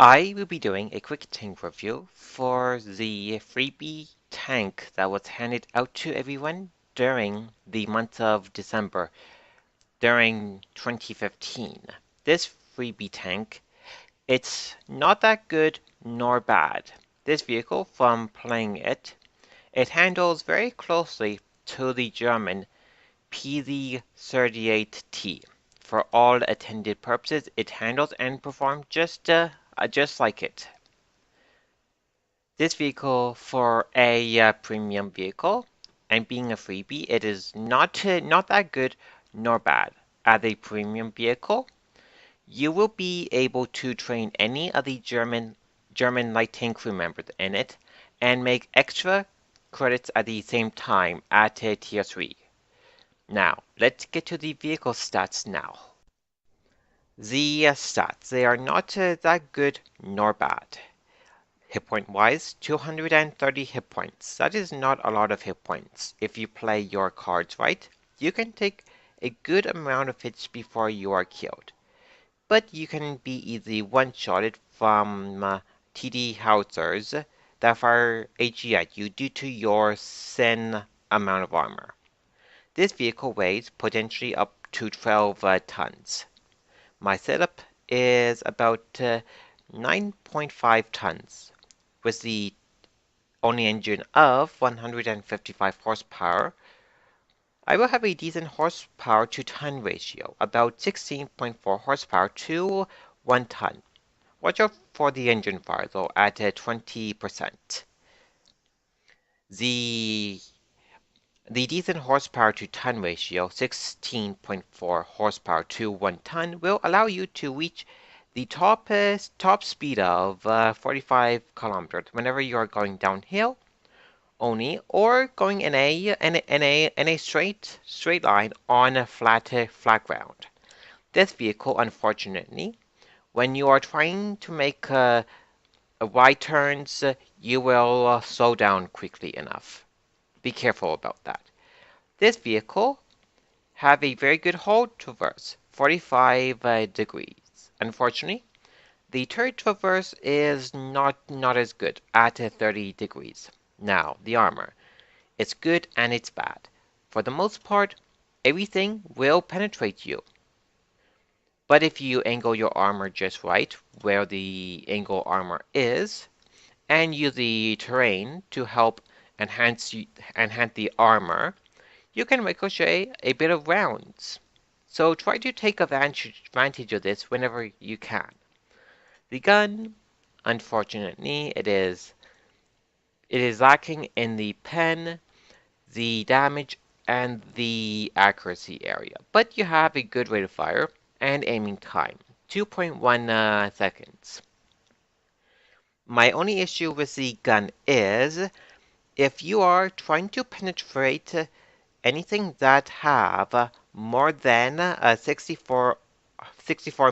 I will be doing a quick tank review for the freebie tank that was handed out to everyone during the month of December during 2015. This freebie tank, it's not that good nor bad. This vehicle, from playing it, it handles very closely to the German PZ38T. For all intended purposes, it handles and performs just like it. This vehicle, for a premium vehicle and being a freebie, it is not that good nor bad. As a premium vehicle, you will be able to train any of the German light tank crew members in it and make extra credits at the same time at tier 3. Now, let's get to the vehicle stats now. The stats, they are not that good nor bad. Hit point wise, 230 hit points. That is not a lot of hit points. If you play your cards right, you can take a good amount of hits before you are killed. But you can be easily one-shotted from TD howitzers that fire HE at you due to your thin amount of armor. This vehicle weighs potentially up to 12 tons. My setup is about 9.5 tons. With the only engine of 155 horsepower, I will have a decent horsepower to ton ratio, about 16.4 horsepower to 1 ton. Watch out for the engine fire though at 20%. The decent horsepower to ton ratio, 16.4 horsepower to 1 ton, will allow you to reach the top speed of 45 kilometers whenever you are going downhill only, or going in a straight line on a flat ground. This vehicle, unfortunately, when you are trying to make wide turns, you will slow down quickly enough. Be careful about that. This vehicle have a very good hold traverse, 45 degrees. Unfortunately, the turret traverse is not as good at 30 degrees. Now, the armor. It's good and it's bad. For the most part, everything will penetrate you. But if you angle your armor just right, where the angle armor is, and use the terrain to help enhance the armor, you can ricochet a bit of rounds. So try to take advantage of this whenever you can. The gun, unfortunately, it is lacking in the pen, the damage, and the accuracy area. But you have a good rate of fire and aiming time, 2.1 seconds. My only issue with the gun is if you are trying to penetrate anything that have more than 64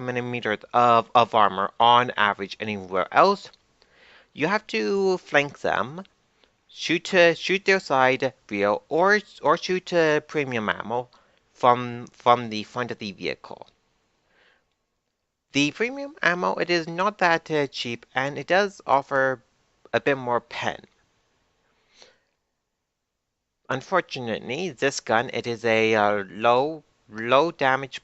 millimeters of armor on average anywhere else, you have to flank them, shoot their side wheel, or shoot premium ammo from the front of the vehicle. The premium ammo, it is not that cheap, and it does offer a bit more pen. Unfortunately, this gun, it is a low damage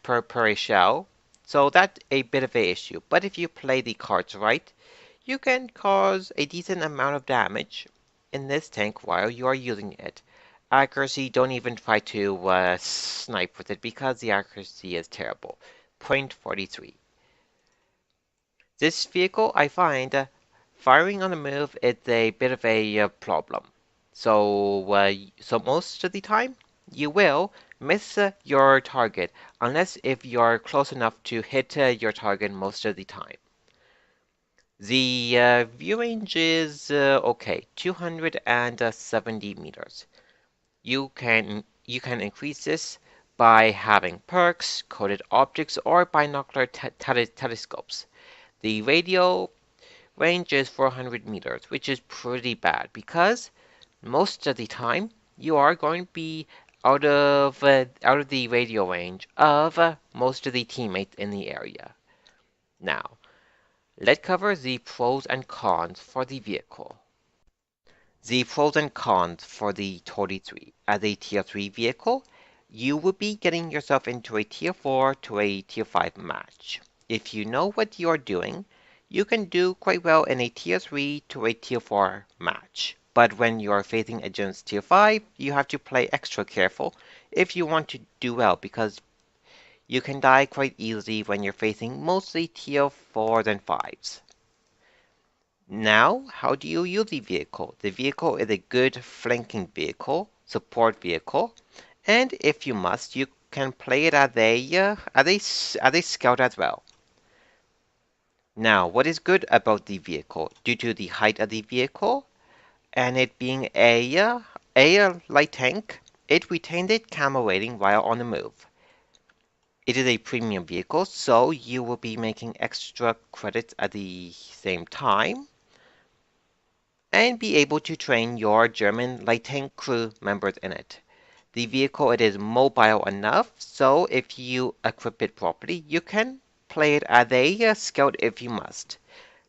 per shell, so that's a bit of an issue. But if you play the cards right, you can cause a decent amount of damage in this tank while you are using it. Accuracy, don't even try to snipe with it because the accuracy is terrible. 0.43. This vehicle, I find, firing on the move is a bit of a problem. So most of the time, you will miss your target, unless if you're close enough to hit your target most of the time. The view range is okay, 270 meters. You can increase this by having perks, coded optics, or binocular telescopes. The radio range is 400 meters, which is pretty bad because most of the time you are going to be out of the radio range of most of the teammates in the area. Now, Let's cover the pros and cons for the vehicle. The pros and cons for the toldi 3. As a Tier 3 vehicle, you will be getting yourself into a Tier 4 to a Tier 5 match. If you know what you're doing, you can do quite well in a Tier 3 to a Tier 4 match. But when you're facing against Tier 5, you have to play extra careful if you want to do well, because you can die quite easily when you're facing mostly Tier 4s and 5s. Now, how do you use the vehicle? The vehicle is a good flanking vehicle, support vehicle, and if you must, you can play it as a scout as well. Now, what is good about the vehicle? Due to the height of the vehicle and it being a light tank, it retained its camo rating while on the move. It is a premium vehicle, so you will be making extra credits at the same time and be able to train your German light tank crew members in it. The vehicle, it is mobile enough, so if you equip it properly, you can play it as a scout if you must.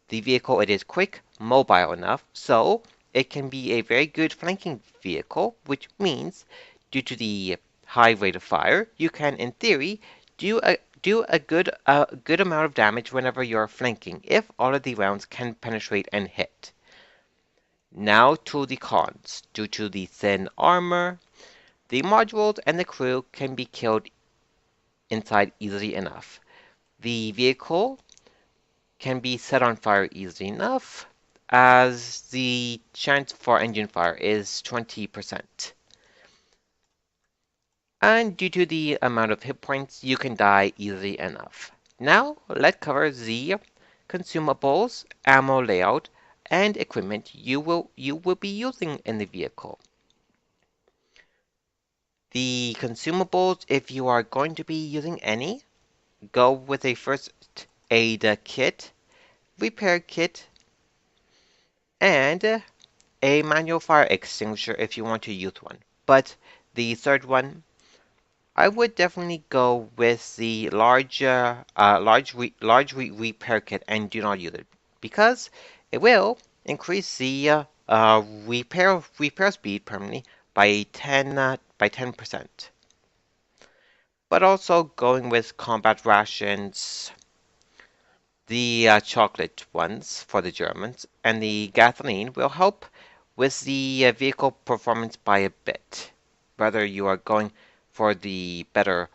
The vehicle, it is quick, mobile enough, so it can be a very good flanking vehicle, which means, due to the high rate of fire, you can, in theory, do a good amount of damage whenever you're flanking, if all of the rounds can penetrate and hit. Now to the cons. Due to the thin armor, the modules and the crew can be killed inside easily enough. The vehicle can be set on fire easily enough, as the chance for engine fire is 20%. And due to the amount of hit points, you can die easily enough. Now, let's cover the consumables, ammo layout, and equipment you will be using in the vehicle. The consumables, if you are going to be using any, go with a first aid kit, repair kit, and a manual fire extinguisher if you want to use one. But the third one, I would definitely go with the large repair kit and do not use it, because it will increase the repair speed permanently by 10%. But also going with combat rations, the chocolate ones for the Germans, and the gasoline will help with the vehicle performance by a bit. Whether you are going for the better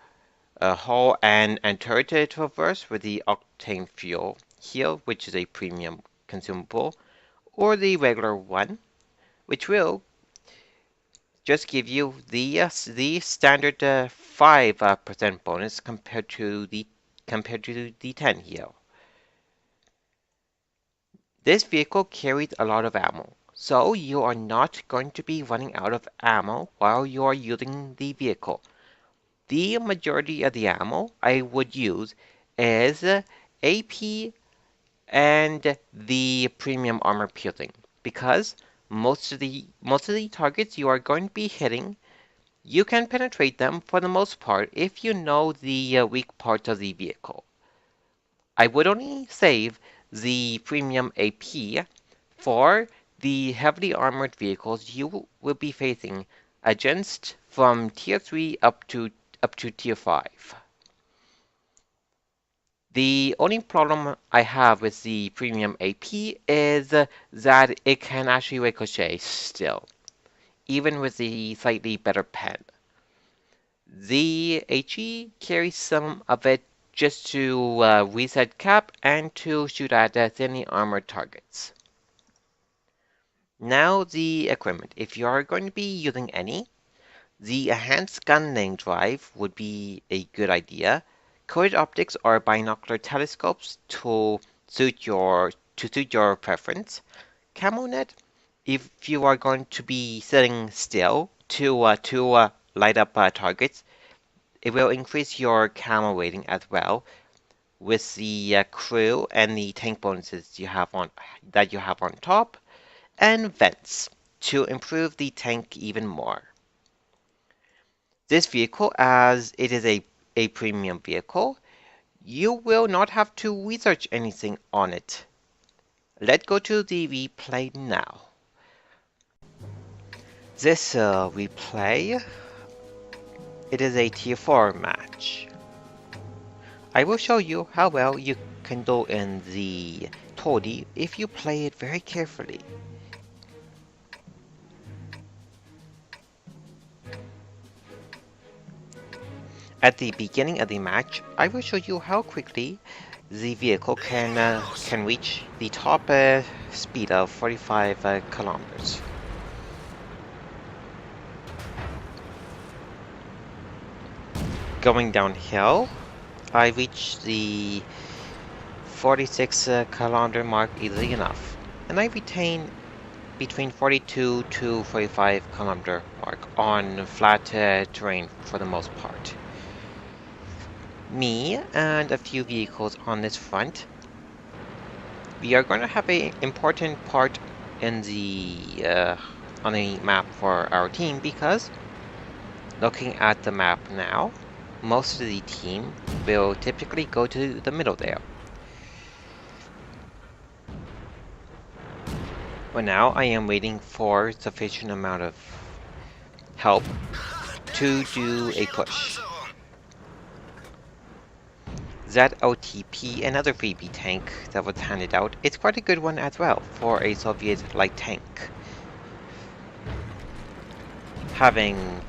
hull and turret traverse with the octane fuel here, which is a premium consumable, or the regular one, which will just give you the standard 5% bonus compared to the 10 here. This vehicle carries a lot of ammo, so you are not going to be running out of ammo while you are using the vehicle. The majority of the ammo I would use is AP and the premium armor piercing, because most of the targets you are going to be hitting, you can penetrate them for the most part if you know the weak parts of the vehicle. I would only save the premium AP for the heavily armored vehicles you will be facing against from Tier 3 up to Tier 5. The only problem I have with the premium AP is that it can actually ricochet still, even with the slightly better pen. The HE carries some of it just to reset cap and to shoot at thinly armored targets. Now the equipment. If you are going to be using any, the enhanced gun lane drive would be a good idea. Coated optics or binocular telescopes to suit your preference. Camo net, if you are going to be sitting still to light up targets, it will increase your camo rating as well with the crew and the tank bonuses you have on top, and vents to improve the tank even more. This vehicle, as it is a premium vehicle, you will not have to research anything on it. Let's go to the replay now. This replay, it is a tier 4 match. I will show you how well you can do in the toldi if you play it very carefully. At the beginning of the match, I will show you how quickly the vehicle can reach the top speed of 45 kilometers. Going downhill, I reach the 46 kilometer mark easily enough, and I retain between 42 to 45 kilometer mark on flat terrain for the most part. Me and a few vehicles on this front, we are going to have an important part in the on the map for our team, because looking at the map now, most of the team will typically go to the middle there. But now I am waiting for sufficient amount of help to do a push. That OTP, another freebie tank that was handed out, it's quite a good one as well for a Soviet light tank. Having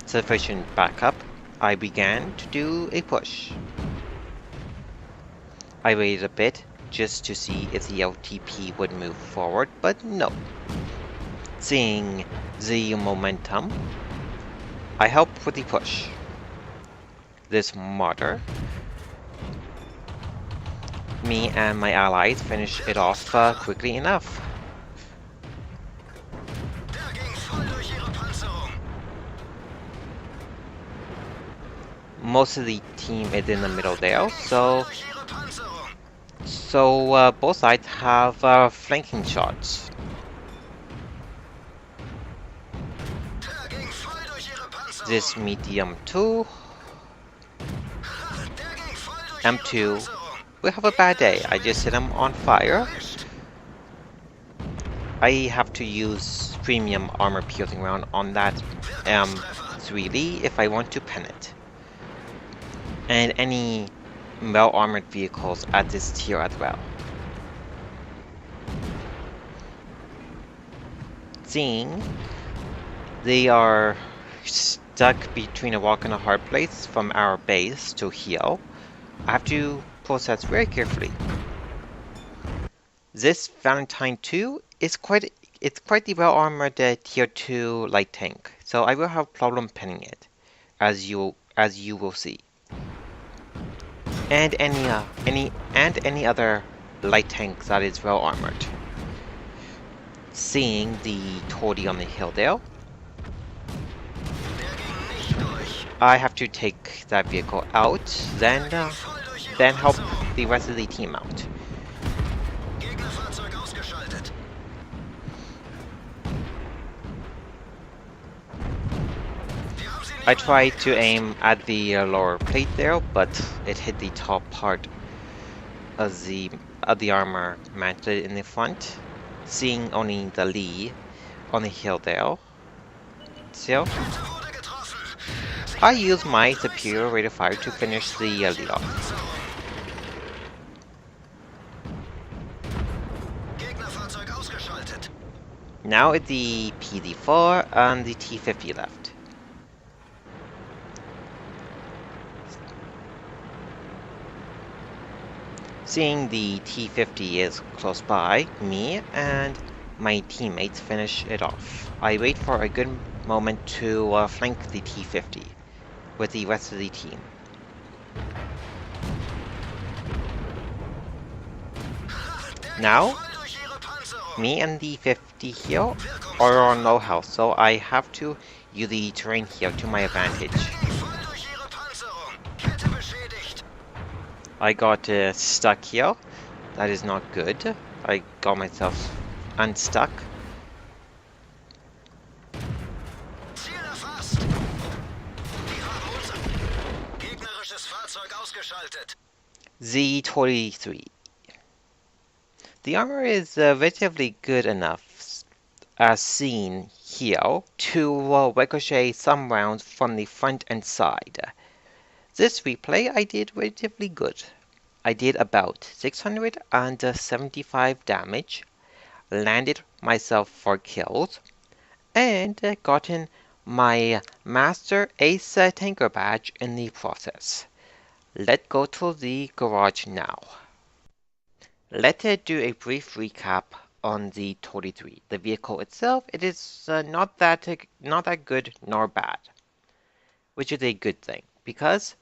sufficient backup, I began to do a push. I waited a bit just to see if the OTP would move forward, but no. Seeing the momentum, I helped with the push. This mortar, me and my allies finished it off quickly enough. Most of the team is in the middle there, so both sides have flanking shots. This medium 2, M2 will have a bad day. I just set him on fire. I have to use premium armor piercing round on that M3 if I want to pen it. And any well-armored vehicles at this tier as well. Seeing they are stuck between a rock and a hard place from our base to heal, I have to process very carefully. This Valentine 2 is quite the well-armored tier 2 light tank, so I will have problem penning it, as you will see. And any other light tank that is well armored. Seeing the toldi on the hill there, I have to take that vehicle out, then help the rest of the team out. I tried to aim at the lower plate there, but it hit the top part of the armor mounted in the front, seeing only the Lee on the hill there. So I used my superior rate of fire to finish the lead off. Now it's the PD4 and the T50 left. Seeing the T50 is close by, me and my teammates finish it off. I wait for a good moment to flank the T50 with the rest of the team. Now, me and the 50 here are on low health, so I have to use the terrain here to my advantage. I got stuck here. That is not good. I got myself unstuck. Z23. The armor is relatively good enough, as seen here, to ricochet some rounds from the front and side. This replay I did relatively good. I did about 675 damage, landed myself 4 kills, and gotten my Master Ace Tanker badge in the process. Let's go to the garage now. Let's do a brief recap on the toldi 3. The vehicle itself, it is not that good nor bad, which is a good thing, because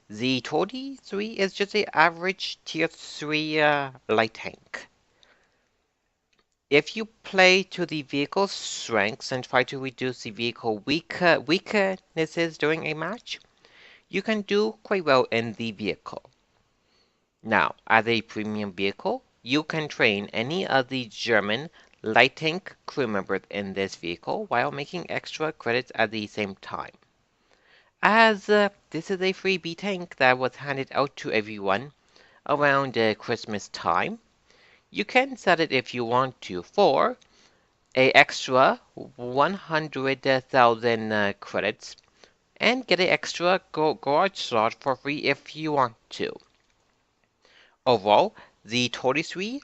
the toldi 3 is just a average tier 3 light tank. If you play to the vehicle's strengths and try to reduce the vehicle weaknesses during a match, you can do quite well in the vehicle. Now, as a premium vehicle, you can train any of the German light tank crew members in this vehicle while making extra credits at the same time. As this is a freebie tank that was handed out to everyone around Christmas time, you can set it if you want to for a extra 100,000 credits and get an extra garage slot for free if you want to. Overall, the toldi 3,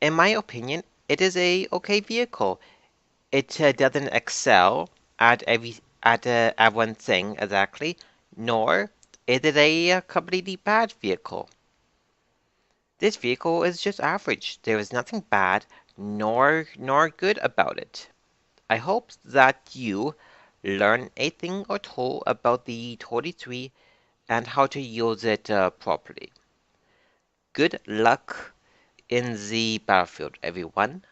in my opinion, it is a okay vehicle. It doesn't excel at at one thing exactly, nor is it a completely bad vehicle. This vehicle is just average. There is nothing bad nor good about it. I hope that you learn a thing or two about the toldi 3 and how to use it properly. Good luck in the battlefield, everyone.